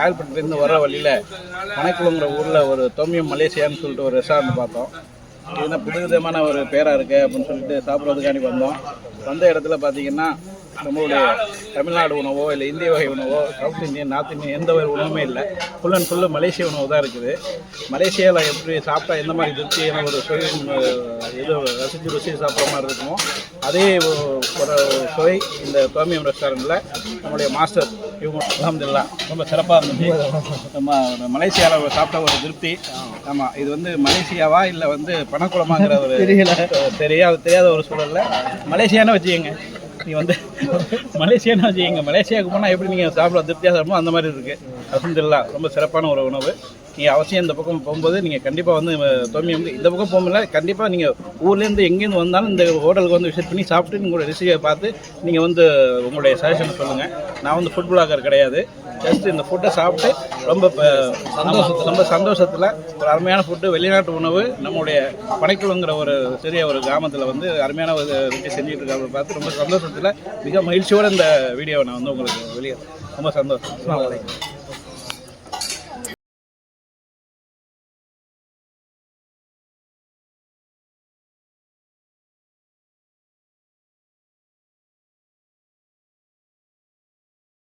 காயல்பட்டிலேருந்து வர வழியில் பனைக்குளங்கிற ஊரில் ஒரு தோமியம் மலேசியான்னு சொல்லிட்டு ஒரு ரெஸ்டாரண்ட் பார்த்தோம். இதுனா புதுவிதமான ஒரு பேராக இருக்குது அப்படின்னு சொல்லிட்டு சாப்பிட்றதுக்காண்டி வந்தோம். வந்த இடத்துல பார்த்தீங்கன்னா நம்மளுடைய தமிழ்நாடு உணவோ இல்லை இந்திய வகை உணவோ, சவுத் இந்தியன், நார்த் இந்தியன் எந்த ஒரு உணவுமே இல்லை. ஃபுல் அண்ட் ஃபுல்லு மலேசிய உணவு தான் இருக்குது. மலேசியாவில் எப்படி சாப்பிட்டா எந்த மாதிரி திருப்தியான ஒரு சுவை இது ரசித்து ருசி சாப்பிட்ற மாதிரி இருக்குமோ அதே ஒரு சுவை இந்த தோமியம் ரெஸ்டாரண்ட்டில் நம்முடைய மாஸ்டர் இவங்க அல்ஹம்துலில்லாஹ் ரொம்ப சிறப்பாக இருந்துச்சு. நம்ம மலேசியாவில் சாப்பிட்ட ஒரு திருப்தி. ஆமாம், இது வந்து மலேசியாவா இல்லை பணக்குளமாங்கிற ஒரு தெரியாத ஒரு சூழலில் மலேசியான்னு வச்சுக்கோங்க. நீங்கள் மலேசியான்னு வச்சுக்கோங்க. மலேசியாவுக்கு போனால் எப்படி நீங்கள் சாப்பிட திருப்தியாக சாப்பிடணும் அந்த மாதிரி இருக்குது. அல்ஹம்துலில்லாஹ் ரொம்ப சிறப்பான ஒரு உணவு. நீங்கள் அவசியம் இந்த பக்கம் போகும்போது நீங்கள் கண்டிப்பாக தோமியம் இந்த பக்கம் போகும்போது கண்டிப்பாக நீங்கள் ஊர்லேருந்து எங்கேருந்து வந்தாலும் இந்த ஹோட்டலுக்கு விசிட் பண்ணி சாப்பிட்டு உங்களோட ரெசிபியை பார்த்து நீங்கள் உங்களுடைய சஜஷனை சொல்லுங்கள். நான் ஃபுட் பிளாகர் கிடையாது. ஜஸ்ட் இந்த ஃபுட்டை சாப்பிட்டு ரொம்ப சந்தோஷத்தில் ஒரு அருமையான ஃபுட்டு, வெளிநாட்டு உணவு நம்முடைய பனைக்குளங்கிற ஒரு சிறிய ஒரு கிராமத்தில் அருமையான ஒரு ருச்சி செஞ்சுட்டு இருக்காங்க பார்த்து ரொம்ப சந்தோஷத்தில் மிக மகிழ்ச்சியோடு இந்த வீடியோவை நான் உங்களுக்கு வெளியே ரொம்ப சந்தோஷம். அஸ்ஸலாமு அலைக்கும்.